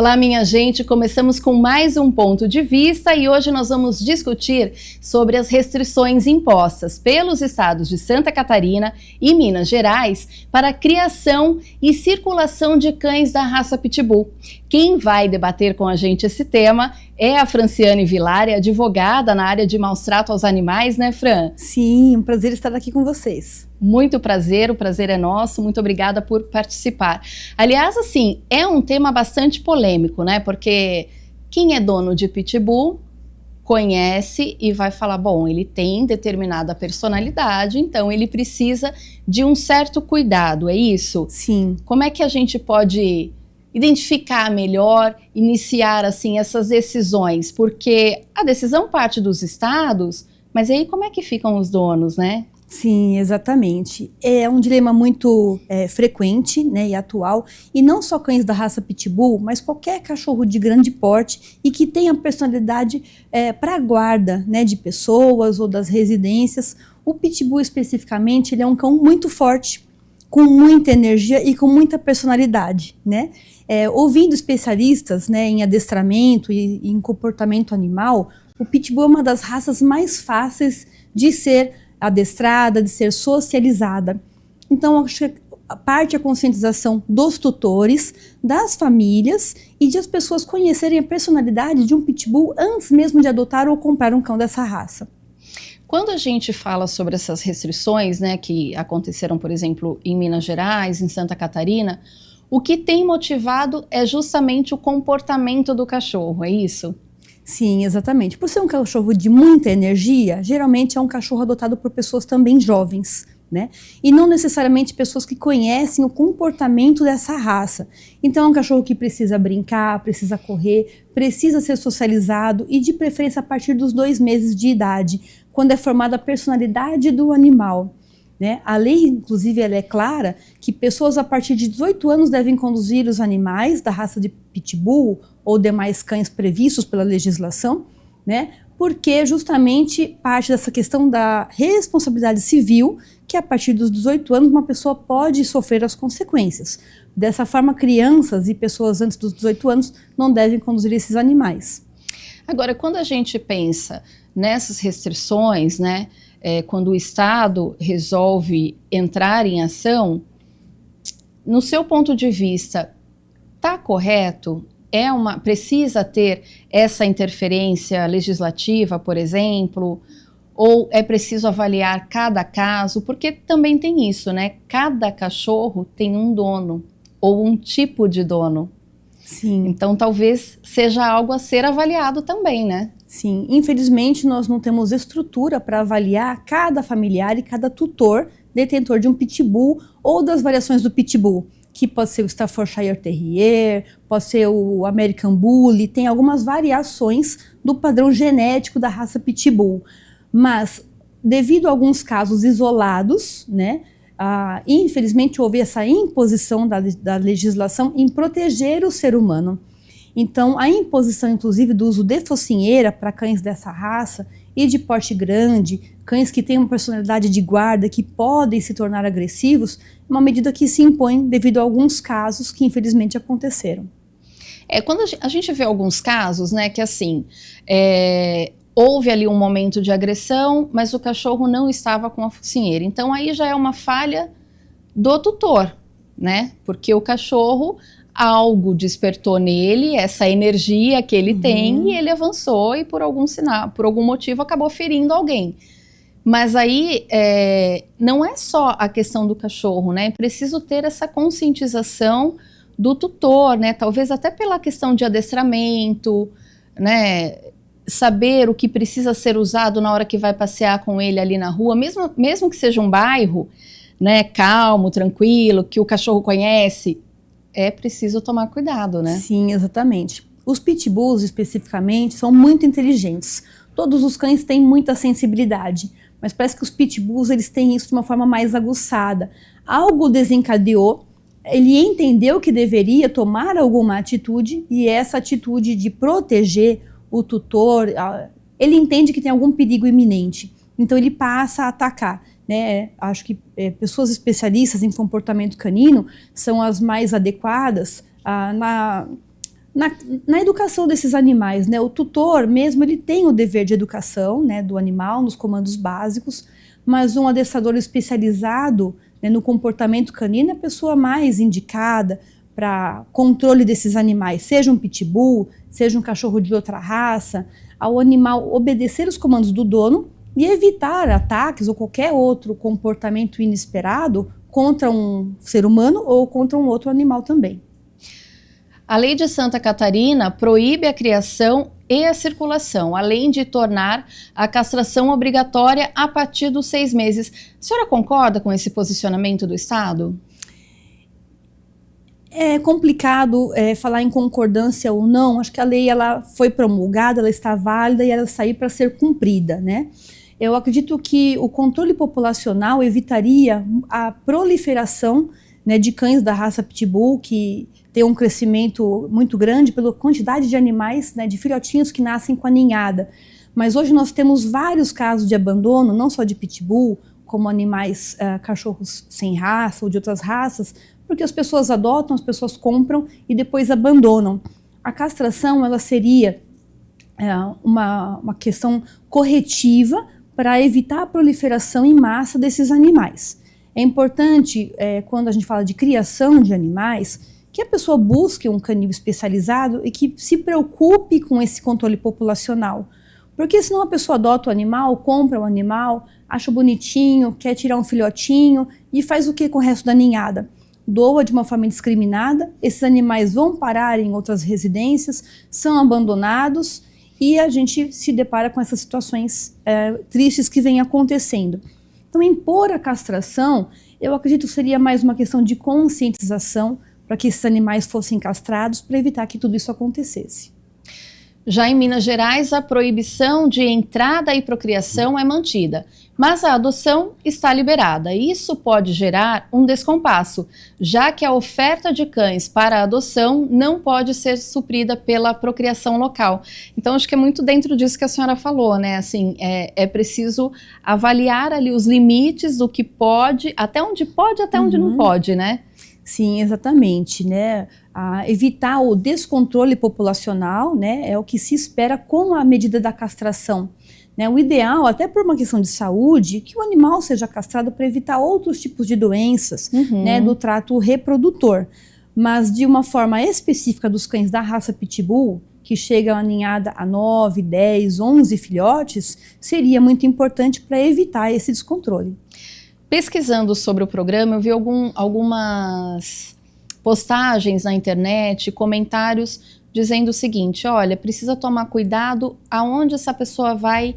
Olá, minha gente! Começamos com mais um ponto de vista e hoje nós vamos discutir sobre as restrições impostas pelos estados de Santa Catarina e Minas Gerais para a criação e circulação de cães da raça Pitbull. Quem vai debater com a gente esse tema é a Franciane Villari, advogada na área de maus-trato aos animais, né, Fran? Sim, um prazer estar aqui com vocês. Muito prazer, o prazer é nosso, muito obrigada por participar. Aliás, assim, é um tema bastante polêmico, né? Porque quem é dono de Pitbull conhece e vai falar, bom, ele tem determinada personalidade, então ele precisa de um certo cuidado, é isso? Sim. Como é que a gente pode identificar melhor, iniciar assim essas decisões? Porque a decisão parte dos estados, mas aí como é que ficam os donos, né? Sim, exatamente. É um dilema muito frequente, né, e atual, e não só cães da raça Pitbull, mas qualquer cachorro de grande porte e que tenha personalidade para a guarda, né, de pessoas ou das residências. O Pitbull especificamente, ele é um cão muito forte, com muita energia e com muita personalidade, né? Ouvindo especialistas, né, em adestramento e em comportamento animal, o Pitbull é uma das raças mais fáceis de ser adestrada, de ser socializada. Então, acho que parte a conscientização dos tutores, das famílias e de as pessoas conhecerem a personalidade de um Pitbull antes mesmo de adotar ou comprar um cão dessa raça. Quando a gente fala sobre essas restrições, né, que aconteceram, por exemplo, em Minas Gerais, em Santa Catarina, o que tem motivado é justamente o comportamento do cachorro, é isso? Sim, exatamente. Por ser um cachorro de muita energia, geralmente é um cachorro adotado por pessoas também jovens, né? E não necessariamente pessoas que conhecem o comportamento dessa raça. Então é um cachorro que precisa brincar, precisa correr, precisa ser socializado e de preferência a partir dos 2 meses de idade, quando é formada a personalidade do animal, né? A lei, inclusive, ela é clara que pessoas a partir de 18 anos devem conduzir os animais da raça de Pitbull ou demais cães previstos pela legislação, né? Porque justamente parte dessa questão da responsabilidade civil, que a partir dos 18 anos uma pessoa pode sofrer as consequências. Dessa forma, crianças e pessoas antes dos 18 anos não devem conduzir esses animais. Agora, quando a gente pensa nessas restrições, né, quando o Estado resolve entrar em ação, no seu ponto de vista, está correto? Precisa ter essa interferência legislativa, por exemplo, ou é preciso avaliar cada caso? Porque também tem isso, né? Cada cachorro tem um dono, ou um tipo de dono. Sim. Então talvez seja algo a ser avaliado também, né? Sim, infelizmente nós não temos estrutura para avaliar cada familiar e cada tutor detentor de um Pitbull ou das variações do Pitbull, que pode ser o Staffordshire Terrier, pode ser o American Bully, tem algumas variações do padrão genético da raça Pitbull. Mas, devido a alguns casos isolados, né, infelizmente houve essa imposição da legislação em proteger o ser humano. Então, a imposição, inclusive, do uso de focinheira para cães dessa raça e de porte grande, cães que têm uma personalidade de guarda, que podem se tornar agressivos, é uma medida que se impõe devido a alguns casos que, infelizmente, aconteceram. Quando a gente vê alguns casos, né, que assim, houve ali um momento de agressão, mas o cachorro não estava com a focinheira. Então, aí já é uma falha do tutor, né? Porque o cachorro, algo despertou nele, essa energia que ele tem, e ele avançou e por algum sinal, por algum motivo acabou ferindo alguém. Mas aí não é só a questão do cachorro, né? É preciso ter essa conscientização do tutor, né? Talvez até pela questão de adestramento, né? Saber o que precisa ser usado na hora que vai passear com ele ali na rua, mesmo que seja um bairro, né? Calmo, tranquilo, que o cachorro conhece. É preciso tomar cuidado, né? Sim, exatamente. Os pitbulls, especificamente, são muito inteligentes. Todos os cães têm muita sensibilidade, mas parece que os pitbulls, eles têm isso de uma forma mais aguçada. Algo desencadeou, ele entendeu que deveria tomar alguma atitude, e essa atitude de proteger o tutor, ele entende que tem algum perigo iminente, então ele passa a atacar. Né? Acho que pessoas especialistas em comportamento canino são as mais adequadas Na educação desses animais, né, o tutor mesmo, ele tem o dever de educação, né, do animal, nos comandos básicos, mas um adestrador especializado, né, no comportamento canino é a pessoa mais indicada para controle desses animais, seja um pitbull, seja um cachorro de outra raça, ao animal obedecer os comandos do dono e evitar ataques ou qualquer outro comportamento inesperado contra um ser humano ou contra um outro animal também. A lei de Santa Catarina proíbe a criação e a circulação, além de tornar a castração obrigatória a partir dos 6 meses. A senhora concorda com esse posicionamento do Estado? É complicado falar em concordância ou não. Acho que a lei ela foi promulgada, ela está válida e ela está para ser cumprida, né? Eu acredito que o controle populacional evitaria a proliferação, né, de cães da raça Pitbull, que tem um crescimento muito grande pela quantidade de animais, né, de filhotinhos que nascem com a ninhada. Mas hoje nós temos vários casos de abandono, não só de Pitbull, como animais, cachorros sem raça ou de outras raças, porque as pessoas adotam, as pessoas compram e depois abandonam. A castração ela seria uma questão corretiva para evitar a proliferação em massa desses animais. É importante, quando a gente fala de criação de animais, que a pessoa busque um canil especializado e que se preocupe com esse controle populacional. Porque senão a pessoa adota o animal, compra o animal, acha bonitinho, quer tirar um filhotinho e faz o que com o resto da ninhada? Doa de uma forma indiscriminada, esses animais vão parar em outras residências, são abandonados e a gente se depara com essas situações tristes que vêm acontecendo. Então, impor a castração, eu acredito que seria mais uma questão de conscientização para que esses animais fossem castrados, para evitar que tudo isso acontecesse. Já em Minas Gerais, a proibição de entrada e procriação é mantida, mas a adoção está liberada. Isso pode gerar um descompasso, já que a oferta de cães para a adoção não pode ser suprida pela procriação local. Então, acho que é muito dentro disso que a senhora falou, né? Assim, é preciso avaliar ali os limites do que pode, até onde não pode, né? Sim, exatamente, né? Evitar o descontrole populacional, né, é o que se espera com a medida da castração. Né? O ideal, até por uma questão de saúde, que o animal seja castrado para evitar outros tipos de doenças, né, do trato reprodutor. Mas de uma forma específica dos cães da raça Pitbull, que chegam a ninhada a 9, 10, 11 filhotes, seria muito importante para evitar esse descontrole. Pesquisando sobre o programa, eu vi algumas postagens na internet, comentários dizendo o seguinte: olha, precisa tomar cuidado aonde essa pessoa vai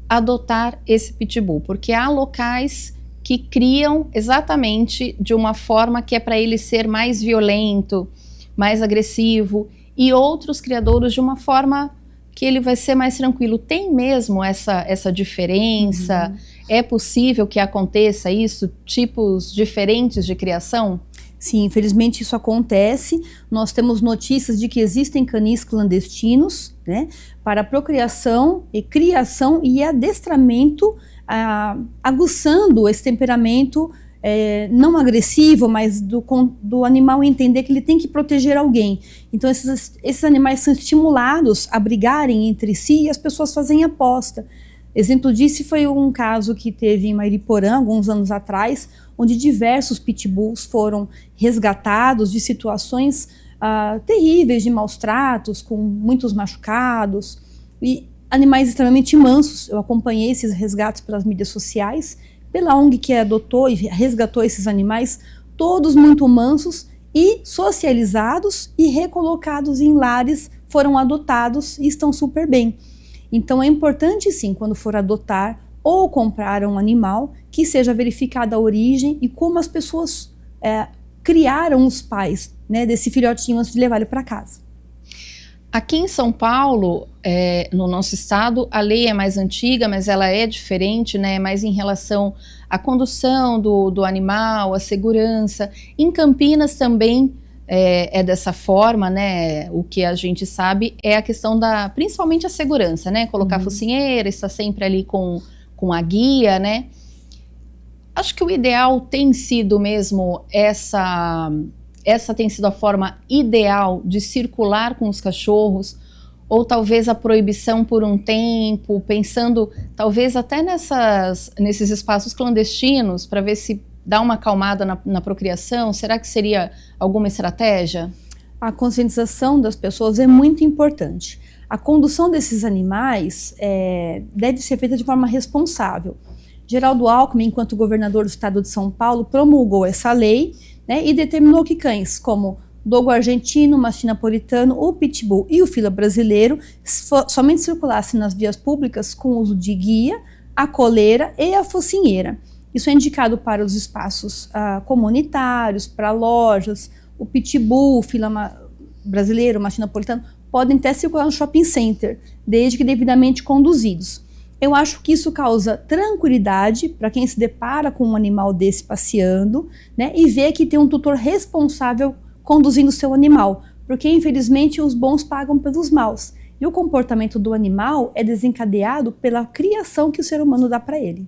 adotar esse pitbull, porque há locais que criam exatamente de uma forma que é para ele ser mais violento, mais agressivo, e outros criadores de uma forma que ele vai ser mais tranquilo. Tem mesmo essa diferença? É possível que aconteça isso? Tipos diferentes de criação? Sim, infelizmente isso acontece. Nós temos notícias de que existem canis clandestinos, né, para procriação e criação e adestramento, aguçando esse temperamento não agressivo, mas do animal entender que ele tem que proteger alguém. Então esses animais são estimulados a brigarem entre si e as pessoas fazem aposta. Exemplo disso foi um caso que teve em Mariporã, alguns anos atrás, onde diversos pitbulls foram resgatados de situações terríveis de maus tratos, com muitos machucados, e animais extremamente mansos. Eu acompanhei esses resgates pelas mídias sociais, pela ONG que adotou e resgatou esses animais, todos muito mansos e socializados e recolocados em lares, foram adotados e estão super bem. Então é importante sim, quando for adotar ou comprar um animal, que seja verificada a origem e como as pessoas criaram os pais, né, desse filhotinho antes de levar ele para casa. Aqui em São Paulo, no nosso estado, a lei é mais antiga, mas ela é diferente, né, mais em relação à condução do animal, à segurança. Em Campinas também é dessa forma, né? O que a gente sabe é a questão principalmente a segurança, né? Colocar focinheira, estar sempre ali com a guia, né? Acho que o ideal tem sido mesmo essa tem sido a forma ideal de circular com os cachorros? Ou talvez a proibição por um tempo, pensando talvez até nesses espaços clandestinos, para ver se dá uma acalmada na procriação? Será que seria alguma estratégia? A conscientização das pessoas é muito importante. A condução desses animais deve ser feita de forma responsável. Geraldo Alckmin, enquanto governador do estado de São Paulo, promulgou essa lei, né, e determinou que cães como dogo argentino, mastim napolitano, o pitbull e o fila brasileiro somente circulassem nas vias públicas com o uso de guia, a coleira e a focinheira. Isso é indicado para os espaços comunitários, para lojas. O pitbull, o fila brasileiro, o mastim napolitano, podem até circular no shopping center, desde que devidamente conduzidos. Eu acho que isso causa tranquilidade para quem se depara com um animal desse passeando, né, e vê que tem um tutor responsável conduzindo o seu animal, porque infelizmente os bons pagam pelos maus. E o comportamento do animal é desencadeado pela criação que o ser humano dá para ele.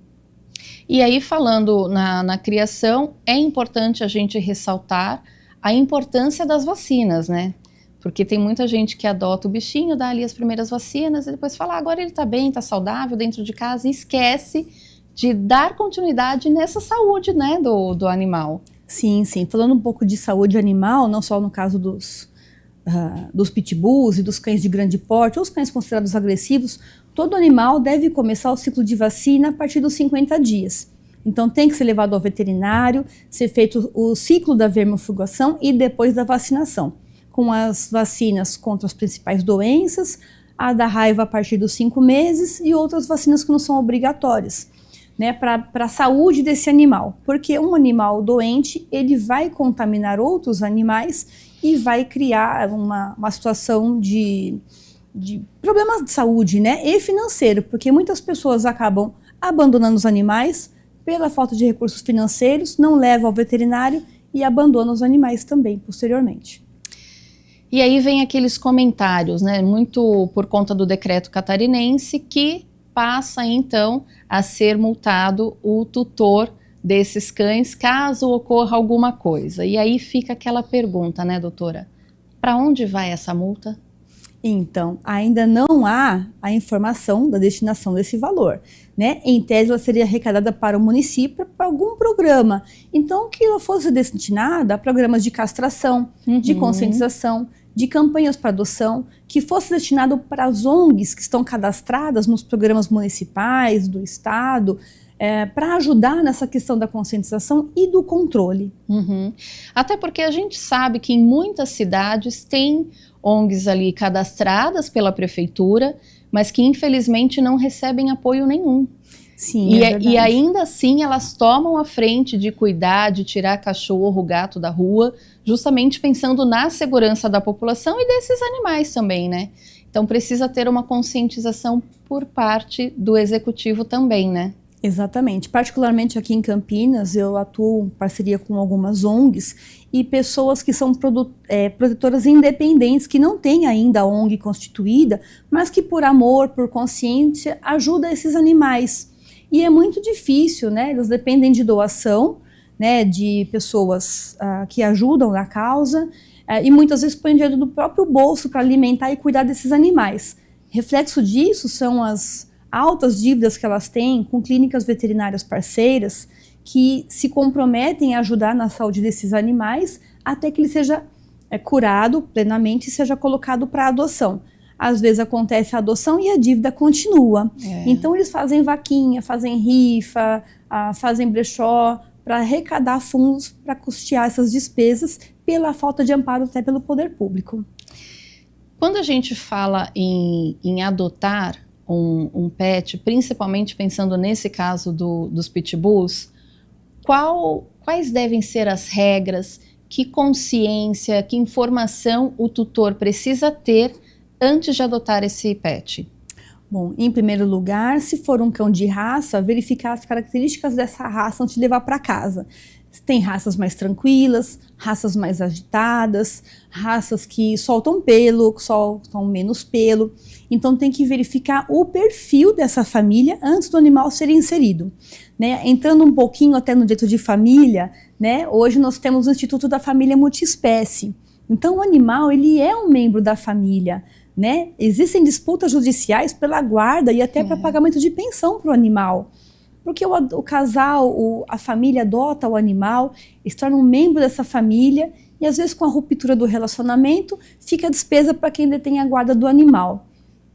E aí, falando na criação, é importante a gente ressaltar a importância das vacinas, né? Porque tem muita gente que adota o bichinho, dá ali as primeiras vacinas e depois fala, agora ele tá bem, tá saudável dentro de casa, e esquece de dar continuidade nessa saúde, né, do animal. Sim, sim. Falando um pouco de saúde animal, não só no caso dos pitbulls e dos cães de grande porte, ou os cães considerados agressivos, todo animal deve começar o ciclo de vacina a partir dos 50 dias. Então tem que ser levado ao veterinário, ser feito o ciclo da vermifugação e depois da vacinação, com as vacinas contra as principais doenças, a da raiva a partir dos 5 meses e outras vacinas que não são obrigatórias, né, para a saúde desse animal. Porque um animal doente, ele vai contaminar outros animais e vai criar uma situação de problemas de saúde, né, e financeiro, porque muitas pessoas acabam abandonando os animais pela falta de recursos financeiros, não levam ao veterinário e abandonam os animais também posteriormente. E aí vem aqueles comentários, né, muito por conta do decreto catarinense, que passa então a ser multado o tutor desses cães caso ocorra alguma coisa. E aí fica aquela pergunta, né, doutora? Para onde vai essa multa? Então, ainda não há a informação da destinação desse valor, né? Em tese, ela seria arrecadada para o município, para algum programa. Então, que ela fosse destinada a programas de castração, de conscientização, de campanhas para adoção, que fosse destinado para as ONGs que estão cadastradas nos programas municipais, do estado, para ajudar nessa questão da conscientização e do controle. Até porque a gente sabe que em muitas cidades tem ONGs ali cadastradas pela prefeitura, mas que infelizmente não recebem apoio nenhum. Sim, e ainda assim elas tomam a frente de cuidar, de tirar cachorro, gato da rua, justamente pensando na segurança da população e desses animais também, né? Então precisa ter uma conscientização por parte do executivo também, né? Exatamente. Particularmente aqui em Campinas, eu atuo em parceria com algumas ONGs e pessoas que são protetoras independentes, que não têm ainda a ONG constituída, mas que por amor, por consciência, ajudam esses animais. E é muito difícil, né? Eles dependem de doação, né, de pessoas que ajudam na causa e muitas vezes põem dinheiro do próprio bolso para alimentar e cuidar desses animais. Reflexo disso são as altas dívidas que elas têm com clínicas veterinárias parceiras que se comprometem a ajudar na saúde desses animais até que ele seja curado plenamente e seja colocado para adoção. Às vezes acontece a adoção e a dívida continua. Então eles fazem vaquinha, fazem rifa, fazem brechó para arrecadar fundos para custear essas despesas pela falta de amparo até pelo poder público. Quando a gente fala em adotar um pet, principalmente pensando nesse caso dos pitbulls, quais devem ser as regras, que consciência, que informação o tutor precisa ter antes de adotar esse pet? Bom, em primeiro lugar, se for um cão de raça, verificar as características dessa raça antes de levar para casa. Tem raças mais tranquilas, raças mais agitadas, raças que soltam pelo, soltam menos pelo. Então tem que verificar o perfil dessa família antes do animal ser inserido, né? Entrando um pouquinho até no direito de família, né? Hoje nós temos o Instituto da Família Multiespécie. Então o animal, ele é um membro da família, né? Existem disputas judiciais pela guarda e até para pagamento de pensão para o animal. Porque o casal, a família adota o animal, se torna um membro dessa família e às vezes com a ruptura do relacionamento fica a despesa para quem detém a guarda do animal.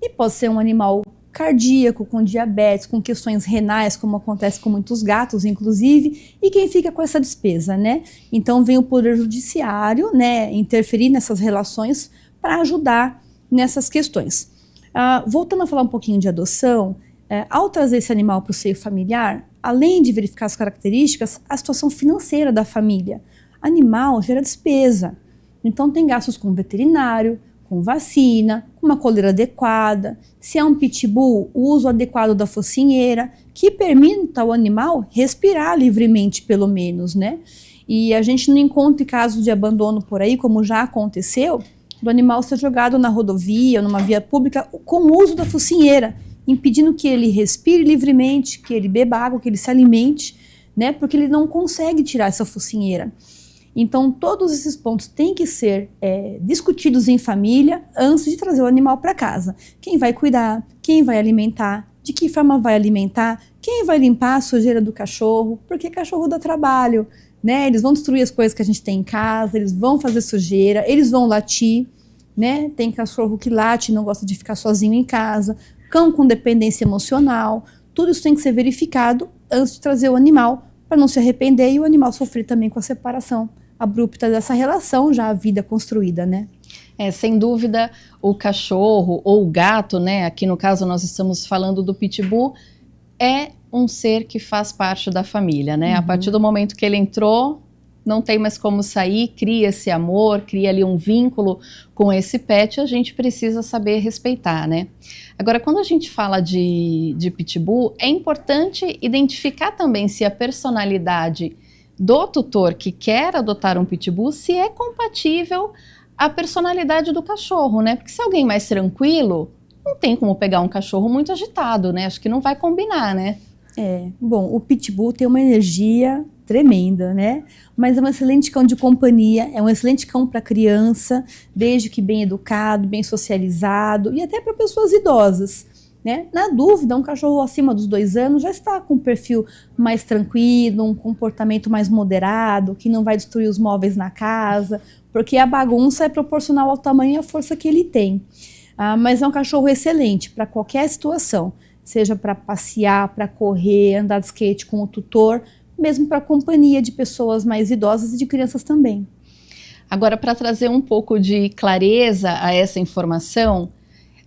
E pode ser um animal cardíaco, com diabetes, com questões renais, como acontece com muitos gatos, inclusive, e quem fica com essa despesa, né? Então vem o Poder Judiciário, né, interferir nessas relações para ajudar nessas questões. Voltando a falar um pouquinho de adoção, ao trazer esse animal para o seio familiar, além de verificar as características, a situação financeira da família. Animal gera despesa, então tem gastos com veterinário, com vacina, com uma coleira adequada, se é um pitbull, o uso adequado da focinheira, que permita ao animal respirar livremente, pelo menos, né? E a gente não encontra casos de abandono por aí, como já aconteceu, do animal ser jogado na rodovia, numa via pública, com o uso da focinheira, impedindo que ele respire livremente, que ele beba água, que ele se alimente, né? Porque ele não consegue tirar essa focinheira. Então, todos esses pontos têm que ser discutidos em família antes de trazer o animal para casa. Quem vai cuidar, quem vai alimentar, de que forma vai alimentar, quem vai limpar a sujeira do cachorro, porque cachorro dá trabalho, né? Eles vão destruir as coisas que a gente tem em casa, eles vão fazer sujeira, eles vão latir, né? Tem cachorro que late e não gosta de ficar sozinho em casa, cão com dependência emocional, tudo isso tem que ser verificado antes de trazer o animal, para não se arrepender e o animal sofrer também com a separação abrupta dessa relação, já a vida construída, né? Sem dúvida, o cachorro ou o gato, né? Aqui no caso nós estamos falando do pitbull, é um ser que faz parte da família, né? A partir do momento que ele entrou, não tem mais como sair, cria esse amor, cria ali um vínculo com esse pet, a gente precisa saber respeitar, né? Agora, quando a gente fala de pitbull, é importante identificar também se a personalidade do tutor que quer adotar um pitbull, se é compatível à personalidade do cachorro, né? Porque se alguém mais tranquilo, não tem como pegar um cachorro muito agitado, né? Acho que não vai combinar, né? Bom, o pitbull tem uma energia tremenda, né? Mas é um excelente cão de companhia, é um excelente cão para criança, desde que bem educado, bem socializado e até para pessoas idosas, né? Na dúvida, um cachorro acima dos 2 anos já está com um perfil mais tranquilo, um comportamento mais moderado, que não vai destruir os móveis na casa, porque a bagunça é proporcional ao tamanho e à força que ele tem. Mas é um cachorro excelente para qualquer situação, seja para passear, para correr, andar de skate com o tutor, mesmo para companhia de pessoas mais idosas e de crianças também. Agora, para trazer um pouco de clareza a essa informação,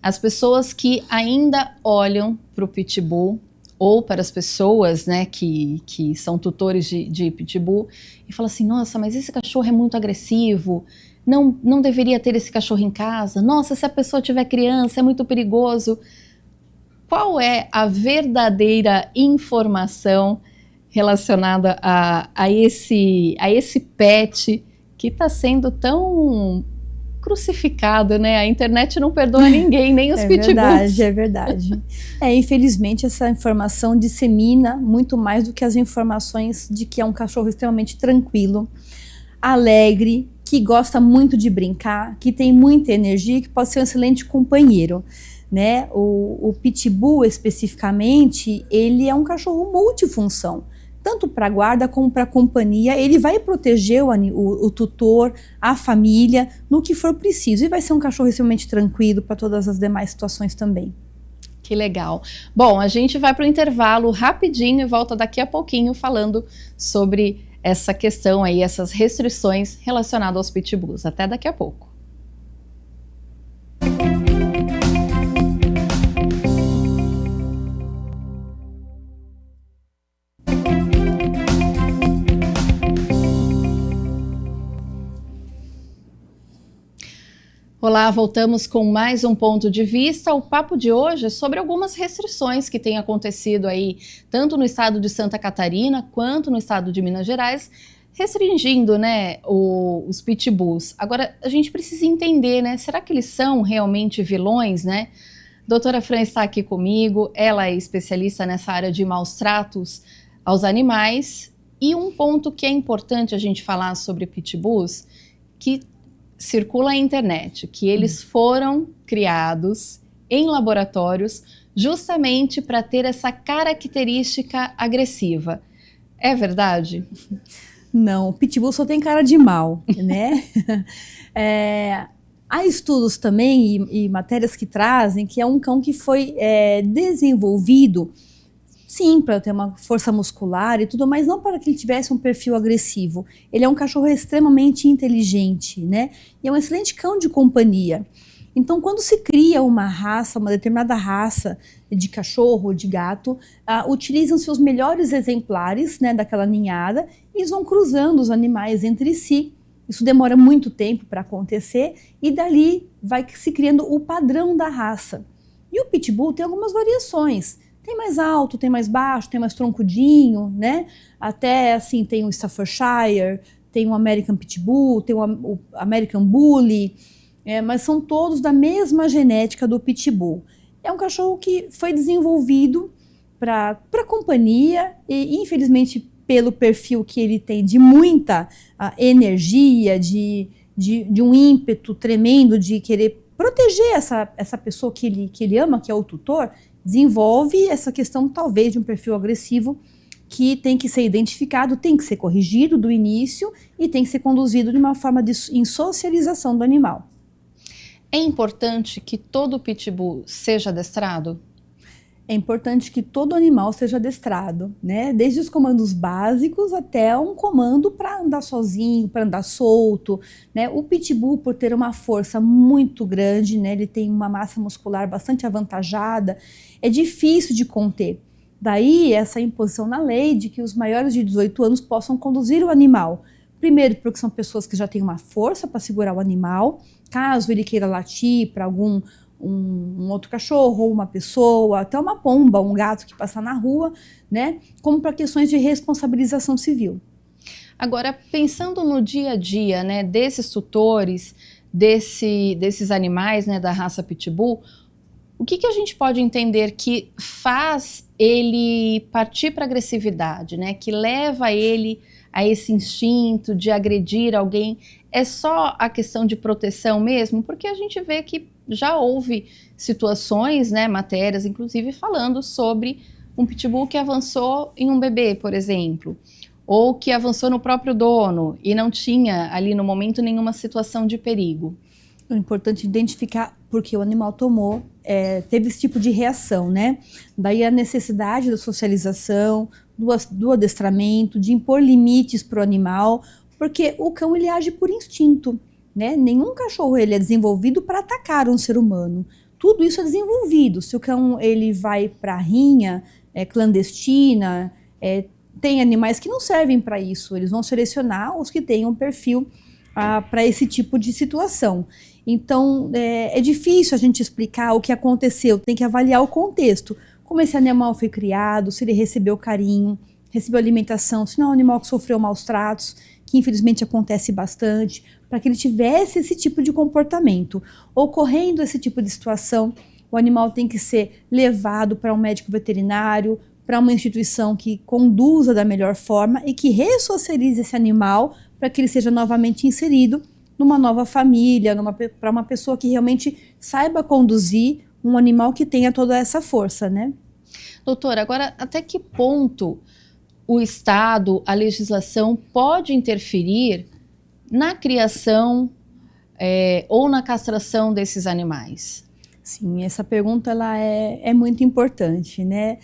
as pessoas que ainda olham para o pitbull ou para as pessoas, né, que são tutores de pitbull e falam assim, nossa, mas esse cachorro é muito agressivo, não deveria ter esse cachorro em casa, nossa, se a pessoa tiver criança é muito perigoso. Qual é a verdadeira informação relacionada a esse pet que está sendo tão crucificado, né? A internet não perdoa ninguém, nem os pitbulls. É verdade. Infelizmente, essa informação dissemina muito mais do que as informações de que é um cachorro extremamente tranquilo, alegre, que gosta muito de brincar, que tem muita energia, que pode ser um excelente companheiro, né? O pitbull, especificamente, ele é um cachorro multifunção. Tanto para guarda como para companhia, ele vai proteger o tutor, a família, no que for preciso. E vai ser um cachorro extremamente tranquilo para todas as demais situações também. Que legal. Bom, a gente vai para o intervalo rapidinho e volta daqui a pouquinho falando sobre essa questão aí, essas restrições relacionadas aos pitbulls. Até daqui a pouco. Olá, voltamos com mais um ponto de vista. O papo de hoje é sobre algumas restrições que têm acontecido aí, tanto no estado de Santa Catarina quanto no estado de Minas Gerais, restringindo, né, os pitbulls. Agora, a gente precisa entender, né, será que eles são realmente vilões, né? Doutora Fran está aqui comigo, ela é especialista nessa área de maus tratos aos animais. E um ponto que é importante a gente falar sobre pitbulls, que circula na internet, que eles foram criados em laboratórios justamente para ter essa característica agressiva. É verdade? Não, o pitbull só tem cara de mal, né? Há estudos também e matérias que trazem que é um cão que foi desenvolvido, sim, para ter uma força muscular e tudo, mas não para que ele tivesse um perfil agressivo. Ele é um cachorro extremamente inteligente, né? E é um excelente cão de companhia. Então, quando se cria uma raça, uma determinada raça de cachorro ou de gato, utilizam-se os melhores exemplares, né, daquela ninhada e eles vão cruzando os animais entre si. Isso demora muito tempo para acontecer e dali vai se criando o padrão da raça. E o pitbull tem algumas variações. Tem mais alto, tem mais baixo, tem mais troncudinho, né? Até assim tem o Staffordshire, tem o American Pitbull, tem o American Bully. Mas são todos da mesma genética do pitbull. É um cachorro que foi desenvolvido para companhia e, infelizmente, pelo perfil que ele tem de muita energia, de um ímpeto tremendo de querer proteger essa pessoa que ele ama, que é o tutor, desenvolve essa questão talvez de um perfil agressivo que tem que ser identificado, tem que ser corrigido do início e tem que ser conduzido de uma forma em socialização do animal. É importante que todo pitbull seja adestrado? É importante que todo animal seja adestrado, né? Desde os comandos básicos até um comando para andar sozinho, para andar solto, né? O pitbull, por ter uma força muito grande, né? Ele tem uma massa muscular bastante avantajada, é difícil de conter. Daí essa imposição na lei de que os maiores de 18 anos possam conduzir o animal. Primeiro, porque são pessoas que já têm uma força para segurar o animal, caso ele queira latir para algum um outro cachorro, ou uma pessoa, até uma pomba, um gato que passa na rua, né? Como para questões de responsabilização civil. Agora, pensando no dia a dia, né, desses tutores, desses animais, né, da raça pitbull, o que a gente pode entender que faz ele partir para a agressividade, né? Que leva ele a esse instinto de agredir alguém? É só a questão de proteção mesmo? Porque a gente vê que já houve situações, né, matérias, inclusive, falando sobre um pitbull que avançou em um bebê, por exemplo, ou que avançou no próprio dono e não tinha ali no momento nenhuma situação de perigo. É importante identificar porque o animal tomou, teve esse tipo de reação, né? Daí a necessidade da socialização, do adestramento, de impor limites para o animal, porque o cão ele age por instinto, né? Nenhum cachorro ele é desenvolvido para atacar um ser humano. Tudo isso é desenvolvido. Se o cão ele vai para a rinha clandestina, tem animais que não servem para isso. Eles vão selecionar os que têm um perfil para esse tipo de situação. Então, é difícil a gente explicar o que aconteceu, tem que avaliar o contexto. Como esse animal foi criado, se ele recebeu carinho, recebeu alimentação, se não é um animal que sofreu maus tratos, que infelizmente acontece bastante, para que ele tivesse esse tipo de comportamento. Ocorrendo esse tipo de situação, o animal tem que ser levado para um médico veterinário, para uma instituição que conduza da melhor forma e que ressocialize esse animal para que ele seja novamente inserido numa nova família, para uma pessoa que realmente saiba conduzir um animal que tenha toda essa força, né? Doutora, agora até que ponto o Estado, a legislação pode interferir na criação ou na castração desses animais? Sim, essa pergunta ela é muito importante, né?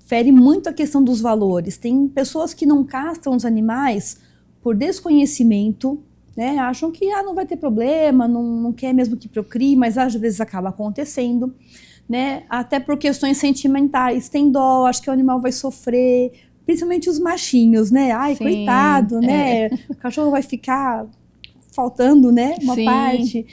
Fere muito a questão dos valores. Tem pessoas que não castram os animais por desconhecimento, né? Acham que não vai ter problema, não quer mesmo que procrie, mas às vezes acaba acontecendo, né? Até por questões sentimentais, tem dó, acho que o animal vai sofrer, principalmente os machinhos, né? Ai, sim, coitado, né? O cachorro vai ficar faltando, né? Uma parte.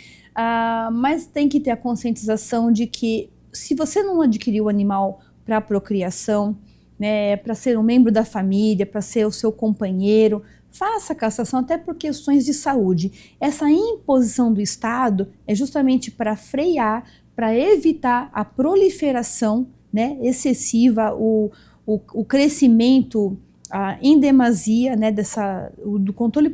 Mas tem que ter a conscientização de que se você não adquiriu o animal para procriação, né, para ser um membro da família, para ser o seu companheiro, faça a castração até por questões de saúde. Essa imposição do Estado é justamente para frear, para evitar a proliferação, né, excessiva, o crescimento em demasia, né,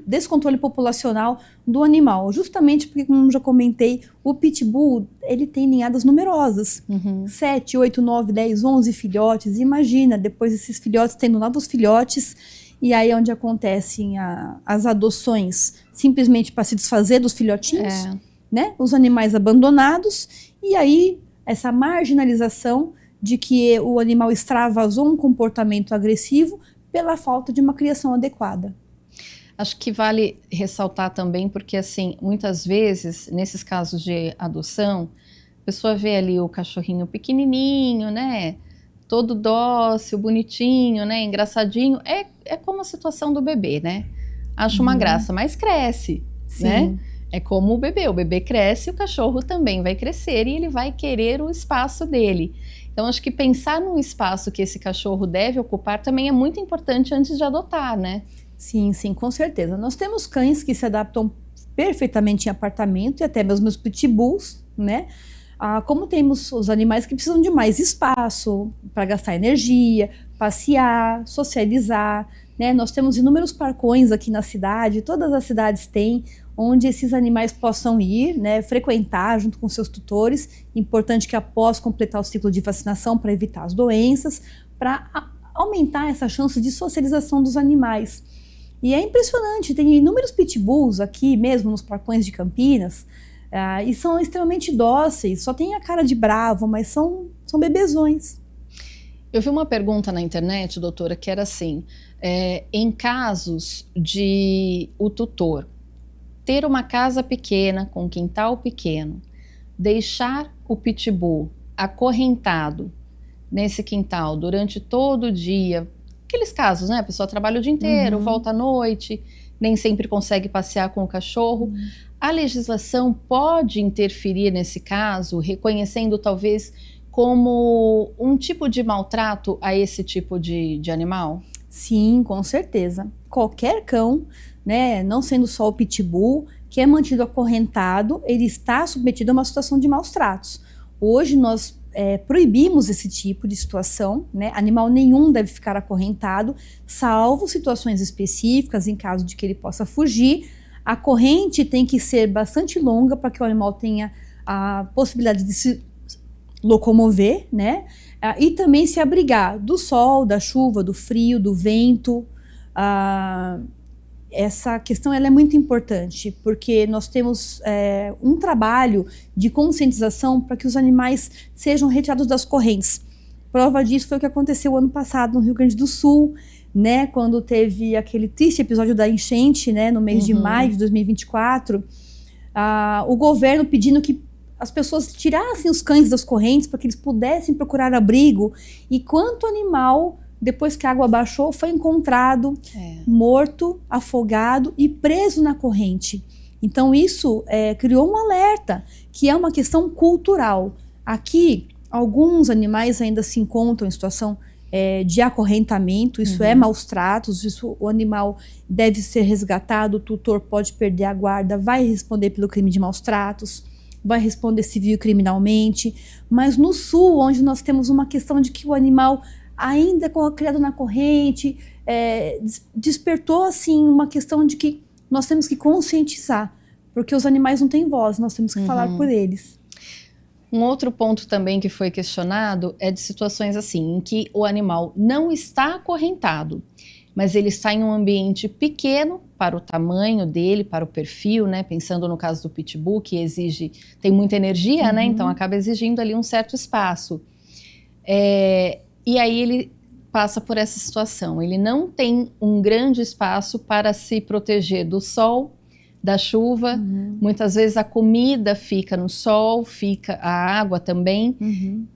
descontrole populacional do animal. Justamente porque, como já comentei, o pitbull, ele tem ninhadas numerosas. 7, 8, 9, 10, 11 filhotes. Imagina, depois esses filhotes tendo novos filhotes, e aí é onde acontecem as adoções, simplesmente para se desfazer dos filhotinhos, né, os animais abandonados, e aí essa marginalização de que o animal extravasou um comportamento agressivo pela falta de uma criação adequada. Acho que vale ressaltar também, porque assim, muitas vezes, nesses casos de adoção, a pessoa vê ali o cachorrinho pequenininho, né, todo dócil, bonitinho, né, engraçadinho, é como a situação do bebê, né, acho uma graça, mas cresce, né, é como o bebê cresce, o cachorro também vai crescer e ele vai querer o espaço dele. Então, acho que pensar no espaço que esse cachorro deve ocupar também é muito importante antes de adotar, né? Sim, sim, com certeza. Nós temos cães que se adaptam perfeitamente em apartamento e até mesmo os pitbulls, né? Como temos os animais que precisam de mais espaço para gastar energia, passear, socializar, né? Nós temos inúmeros parcões aqui na cidade, todas as cidades têm, onde esses animais possam ir, né, frequentar junto com seus tutores. Importante que após completar o ciclo de vacinação para evitar as doenças, para aumentar essa chance de socialização dos animais. E é impressionante, tem inúmeros pitbulls aqui mesmo nos parcões de Campinas, e são extremamente dóceis, só tem a cara de bravo, mas são bebezões. Eu vi uma pergunta na internet, doutora, que era assim, em casos de o tutor ter uma casa pequena, com quintal pequeno, deixar o pitbull acorrentado nesse quintal durante todo o dia, aqueles casos, né, a pessoa trabalha o dia inteiro, volta à noite, nem sempre consegue passear com o cachorro, a legislação pode interferir nesse caso, reconhecendo talvez como um tipo de maltrato a esse tipo de animal? Sim, com certeza. Qualquer cão, né, não sendo só o pitbull, que é mantido acorrentado, ele está submetido a uma situação de maus tratos. Hoje nós proibimos esse tipo de situação, né? Animal nenhum deve ficar acorrentado, salvo situações específicas, em caso de que ele possa fugir. A corrente tem que ser bastante longa para que o animal tenha a possibilidade de se locomover, né? E também se abrigar do sol, da chuva, do frio, do vento. Essa questão ela é muito importante, porque nós temos um trabalho de conscientização para que os animais sejam retirados das correntes. Prova disso foi o que aconteceu ano passado no Rio Grande do Sul, né, quando teve aquele triste episódio da enchente, né, no mês de maio de 2024, o governo pedindo que as pessoas tirassem os cães das correntes para que eles pudessem procurar abrigo, e quanto animal, depois que a água baixou, foi encontrado morto, afogado e preso na corrente. Então isso criou um alerta, que é uma questão cultural. Aqui, alguns animais ainda se encontram em situação de acorrentamento, isso é maus tratos, isso, o animal deve ser resgatado, o tutor pode perder a guarda, vai responder pelo crime de maus tratos, vai responder civil e criminalmente. Mas no sul, onde nós temos uma questão de que o animal ainda criado na corrente, despertou assim uma questão de que nós temos que conscientizar, porque os animais não têm voz, nós temos que falar por eles. Um outro ponto também que foi questionado é de situações assim, em que o animal não está acorrentado, mas ele está em um ambiente pequeno para o tamanho dele, para o perfil, né? Pensando no caso do pitbull, que tem muita energia, né? Então acaba exigindo ali um certo espaço. E aí ele passa por essa situação, ele não tem um grande espaço para se proteger do sol, da chuva, muitas vezes a comida fica no sol, fica a água também.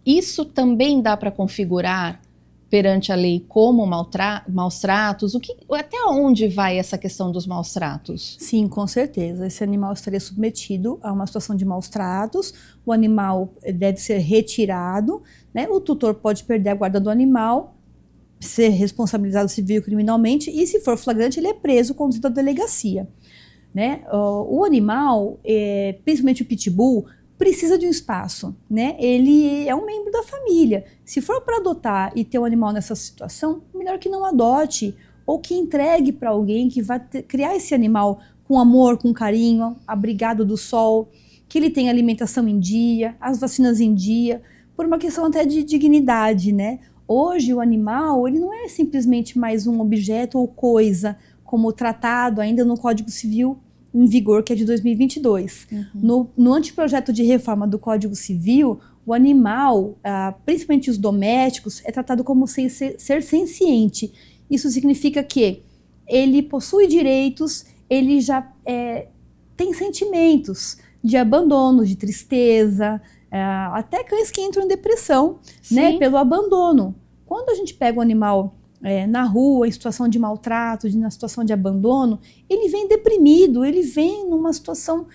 Isso também dá para configurar perante a lei como maus tratos? Até onde vai essa questão dos maus tratos? Sim, com certeza. Esse animal estaria submetido a uma situação de maus tratos, o animal deve ser retirado, né? O tutor pode perder a guarda do animal, ser responsabilizado civil e criminalmente, e se for flagrante, ele é preso, conduzido à delegacia. Né? O animal, principalmente o pitbull, precisa de um espaço, né? Ele é um membro da família. Se for para adotar e ter um animal nessa situação, melhor que não adote, ou que entregue para alguém que vai criar esse animal com amor, com carinho, abrigado do sol, que ele tenha alimentação em dia, as vacinas em dia, por uma questão até de dignidade, né? Hoje o animal, ele não é simplesmente mais um objeto ou coisa, como tratado ainda no Código Civil em vigor, que é de 2022. No anteprojeto de reforma do Código Civil, o animal, principalmente os domésticos, é tratado como ser senciente. Isso significa que ele possui direitos, ele já tem sentimentos de abandono, de tristeza, até cães que entram em depressão, né, pelo abandono. Quando a gente pega um animal na rua, em situação de maltrato, na situação de abandono, ele vem deprimido, ele vem numa situação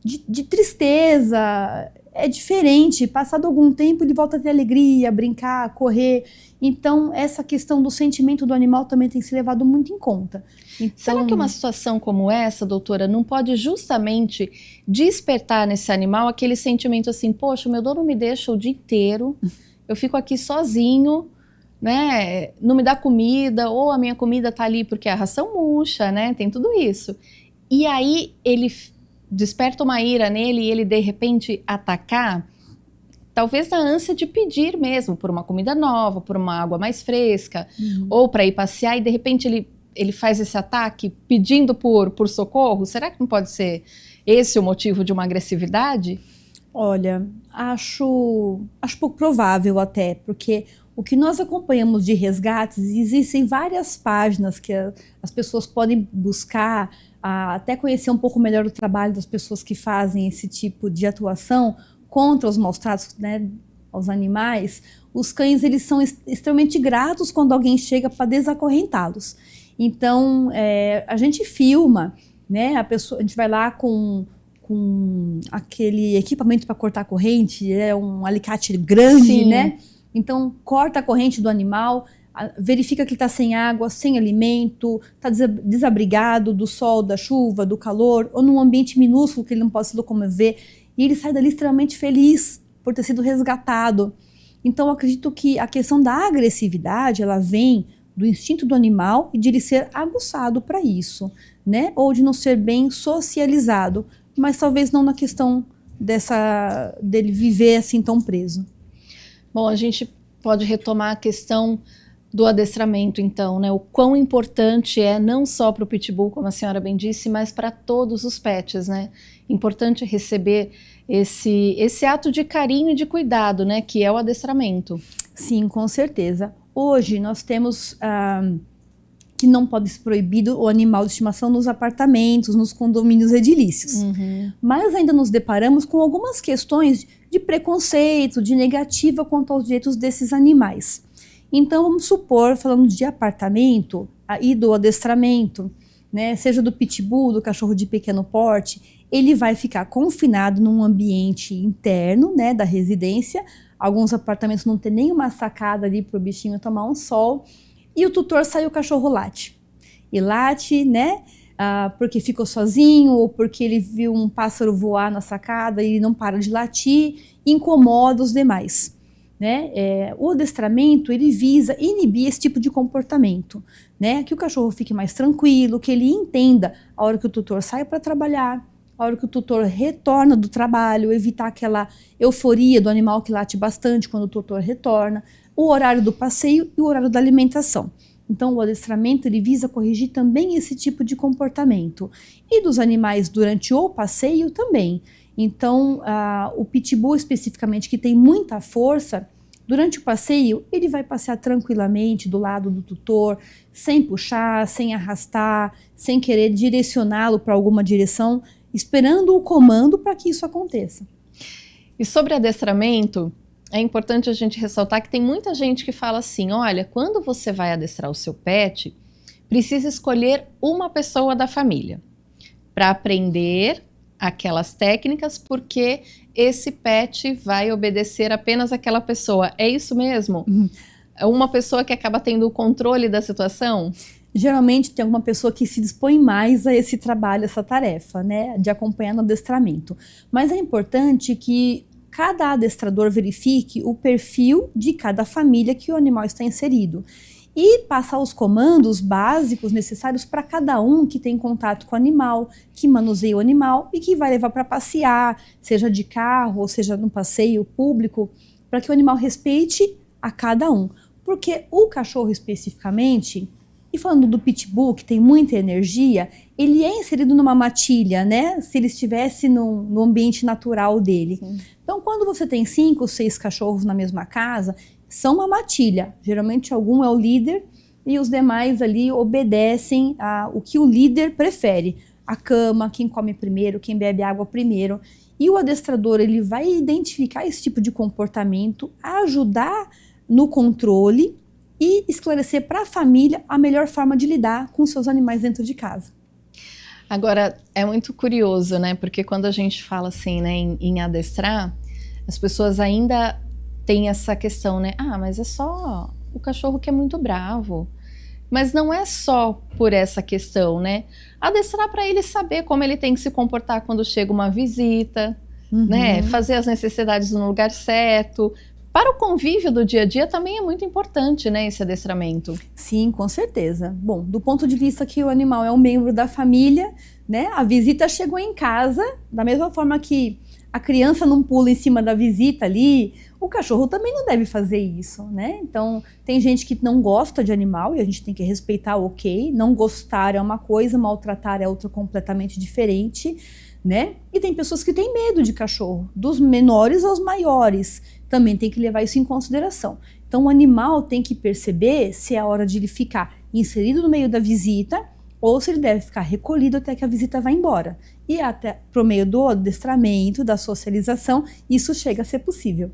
de tristeza, é diferente. Passado algum tempo, ele volta a ter alegria, brincar, correr. Então, essa questão do sentimento do animal também tem que ser levado muito em conta. Então, será que uma situação como essa, doutora, não pode justamente despertar nesse animal aquele sentimento assim, poxa, o meu dono me deixa o dia inteiro, eu fico aqui sozinho, né? Não me dá comida, ou a minha comida tá ali porque a ração murcha, né? Tem tudo isso. E aí ele desperta uma ira nele e ele de repente atacar, talvez na ânsia de pedir mesmo por uma comida nova, por uma água mais fresca, ou para ir passear, e de repente ele faz esse ataque pedindo por socorro. Será que não pode ser esse o motivo de uma agressividade? Olha, acho pouco provável até, porque o que nós acompanhamos de resgates, existem várias páginas que as pessoas podem buscar, até conhecer um pouco melhor o trabalho das pessoas que fazem esse tipo de atuação contra os maus tratos, né, aos animais. Os cães, eles são extremamente gratos quando alguém chega para desacorrentá-los. Então, a gente filma, né, a gente vai lá com aquele equipamento para cortar a corrente, um alicate grande, sim, né? Então, corta a corrente do animal, verifica que ele está sem água, sem alimento, está desabrigado do sol, da chuva, do calor, ou num ambiente minúsculo que ele não pode se locomover, e ele sai dali extremamente feliz por ter sido resgatado. Então, eu acredito que a questão da agressividade, ela vem do instinto do animal e de ele ser aguçado para isso, né? Ou de não ser bem socializado, mas talvez não na questão dele viver assim tão preso. Bom, a gente pode retomar a questão do adestramento, então, né? O quão importante é, não só para o pitbull, como a senhora bem disse, mas para todos os pets, né? Importante receber esse ato de carinho e de cuidado, né? Que é o adestramento. Sim, com certeza. Hoje nós temos que não pode ser proibido o animal de estimação nos apartamentos, nos condomínios edilícios. Mas ainda nos deparamos com algumas questões de preconceito, de negativa quanto aos direitos desses animais. Então, vamos supor, falando de apartamento e do adestramento, né, seja do pitbull, do cachorro de pequeno porte, ele vai ficar confinado num ambiente interno, né, da residência. Alguns apartamentos não tem nenhuma sacada ali para o bichinho tomar um sol. E o tutor sai, o cachorro late. E late, né, porque ficou sozinho, ou porque ele viu um pássaro voar na sacada e não para de latir, incomoda os demais. Né? O adestramento, ele visa inibir esse tipo de comportamento, né? Que o cachorro fique mais tranquilo, que ele entenda a hora que o tutor sai para trabalhar, a hora que o tutor retorna do trabalho, evitar aquela euforia do animal que late bastante quando o tutor retorna, o horário do passeio e o horário da alimentação. Então, o adestramento, ele visa corrigir também esse tipo de comportamento. E dos animais durante o passeio também. Então, o pitbull especificamente, que tem muita força, durante o passeio, ele vai passear tranquilamente do lado do tutor, sem puxar, sem arrastar, sem querer direcioná-lo para alguma direção, esperando o comando para que isso aconteça. E sobre adestramento, é importante a gente ressaltar que tem muita gente que fala assim, olha, quando você vai adestrar o seu pet, precisa escolher uma pessoa da família para aprender aquelas técnicas, porque esse pet vai obedecer apenas àquela pessoa. É isso mesmo? É uma pessoa que acaba tendo o controle da situação? Geralmente tem alguma pessoa que se dispõe mais a esse trabalho, essa tarefa, né, de acompanhar no adestramento. Mas é importante que cada adestrador verifique o perfil de cada família que o animal está inserido e passar os comandos básicos necessários para cada um que tem contato com o animal, que manuseia o animal e que vai levar para passear, seja de carro ou seja no passeio público, para que o animal respeite a cada um. Porque o cachorro especificamente, e falando do pitbull, que tem muita energia, ele é inserido numa matilha, né? Se ele estivesse no ambiente natural dele. Sim. Então, quando você tem 5 ou 6 cachorros na mesma casa, são uma matilha. Geralmente, algum é o líder e os demais ali obedecem o que o líder prefere. A cama, quem come primeiro, quem bebe água primeiro. E o adestrador, ele vai identificar esse tipo de comportamento, ajudar no controle e esclarecer para a família a melhor forma de lidar com seus animais dentro de casa. Agora, é muito curioso, né? Porque quando a gente fala assim, né, em adestrar, as pessoas ainda têm essa questão, né? Ah, mas é só o cachorro que é muito bravo. Mas não é só por essa questão, né? Adestrar para ele saber como ele tem que se comportar quando chega uma visita, né? Fazer as necessidades no lugar certo. Para o convívio do dia a dia também é muito importante, né, esse adestramento. Sim, com certeza. Bom, do ponto de vista que o animal é um membro da família, né, a visita chegou em casa, da mesma forma que a criança não pula em cima da visita ali, o cachorro também não deve fazer isso, né? Então, tem gente que não gosta de animal e a gente tem que respeitar, ok. Não gostar é uma coisa, maltratar é outra completamente diferente, né? E tem pessoas que têm medo de cachorro, dos menores aos maiores. Também tem que levar isso em consideração. Então, o animal tem que perceber se é a hora de ele ficar inserido no meio da visita ou se ele deve ficar recolhido até que a visita vá embora. E até por meio do adestramento, da socialização, isso chega a ser possível.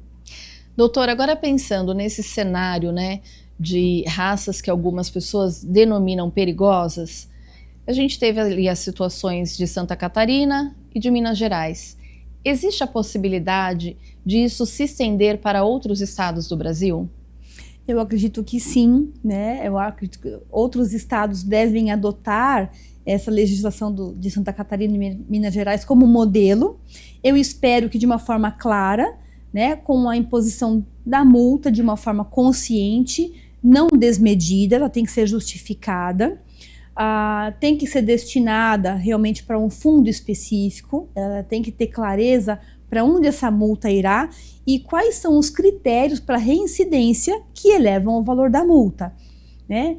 Doutora, agora pensando nesse cenário, né, de raças que algumas pessoas denominam perigosas, a gente teve ali as situações de Santa Catarina e de Minas Gerais. Existe a possibilidade de isso se estender para outros estados do Brasil? Eu acredito que sim, né? Eu acredito que outros estados devem adotar essa legislação de Santa Catarina e Minas Gerais como modelo. Eu espero que de uma forma clara, né, com a imposição da multa de uma forma consciente, não desmedida, ela tem que ser justificada. Tem que ser destinada realmente para um fundo específico, tem que ter clareza para onde essa multa irá e quais são os critérios para reincidência que elevam o valor da multa, né?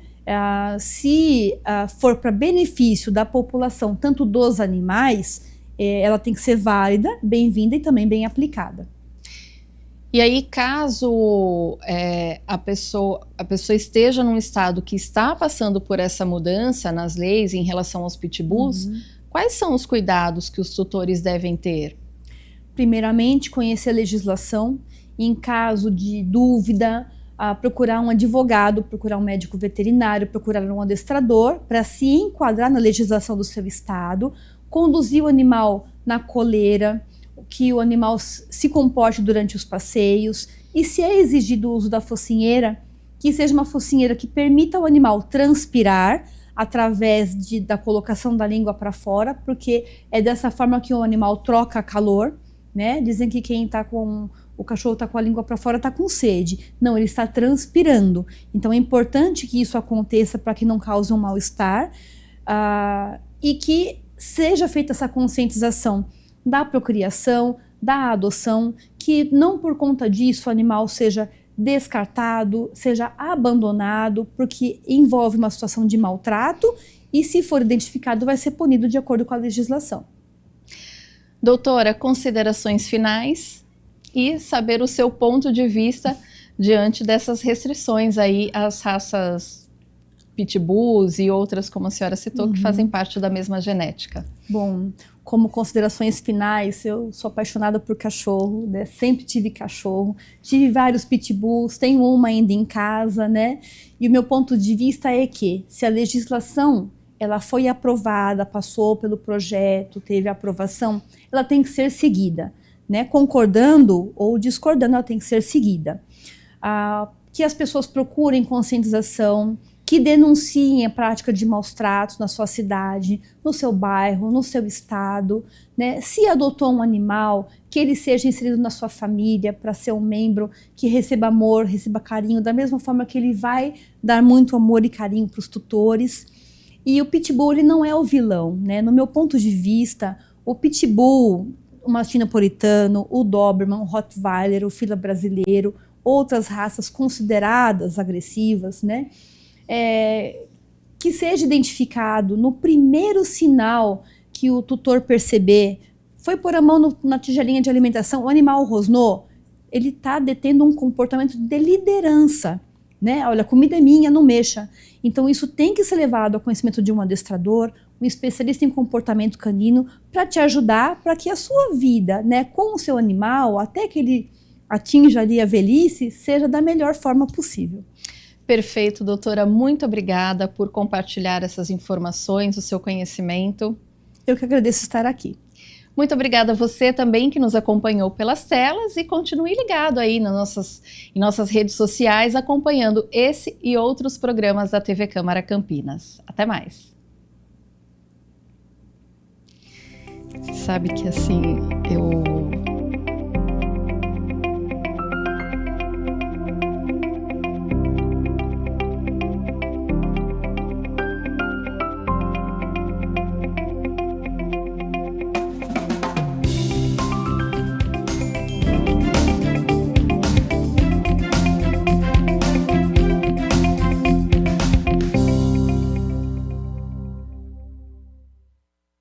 Se for para benefício da população, tanto dos animais, ela tem que ser válida, bem-vinda e também bem aplicada. E aí, caso a pessoa esteja num estado que está passando por essa mudança nas leis em relação aos pitbulls, quais são os cuidados que os tutores devem ter? Primeiramente, conhecer a legislação. Em caso de dúvida, procurar um advogado, procurar um médico veterinário, procurar um adestrador para se enquadrar na legislação do seu estado, conduzir o animal na coleira, que o animal se comporte durante os passeios e, se é exigido o uso da focinheira, que seja uma focinheira que permita ao animal transpirar através da colocação da língua para fora, porque é dessa forma que o animal troca calor, né? Dizem que quem está com o cachorro está com a língua para fora está com sede. Não, ele está transpirando. Então é importante que isso aconteça para que não cause um mal-estar e que seja feita essa conscientização da procriação, da adoção, que não por conta disso o animal seja descartado, seja abandonado, porque envolve uma situação de maltrato e, se for identificado, vai ser punido de acordo com a legislação. Doutora, considerações finais e saber o seu ponto de vista diante dessas restrições aí às raças pitbulls e outras, como a senhora citou, que fazem parte da mesma genética. Bom, como considerações finais, eu sou apaixonada por cachorro, né? Sempre tive cachorro, tive vários pitbulls, tenho uma ainda em casa, né? E o meu ponto de vista é que, se a legislação ela foi aprovada, passou pelo projeto, teve aprovação, ela tem que ser seguida, né? Concordando ou discordando, ela tem que ser seguida. Que as pessoas procurem conscientização, que denunciem a prática de maus tratos na sua cidade, no seu bairro, no seu estado, né? Se adotou um animal, que ele seja inserido na sua família para ser um membro que receba amor, receba carinho, da mesma forma que ele vai dar muito amor e carinho para os tutores. E o Pitbull, ele não é o vilão, né? No meu ponto de vista, o Pitbull, o mastim napolitano, o Doberman, o Rottweiler, o Fila brasileiro, outras raças consideradas agressivas, né? Que seja identificado no primeiro sinal que o tutor perceber, foi pôr a mão na tigelinha de alimentação, o animal rosnou, ele está detendo um comportamento de liderança, né? Olha, a comida é minha, não mexa. Então isso tem que ser levado ao conhecimento de um adestrador, um especialista em comportamento canino, para te ajudar, para que a sua vida, né, com o seu animal, até que ele atinja ali a velhice, seja da melhor forma possível. Perfeito, doutora. Muito obrigada por compartilhar essas informações, o seu conhecimento. Eu que agradeço estar aqui. Muito obrigada a você também que nos acompanhou pelas telas e continue ligado aí em nossas redes sociais acompanhando esse e outros programas da TV Câmara Campinas. Até mais. Sabe que assim, eu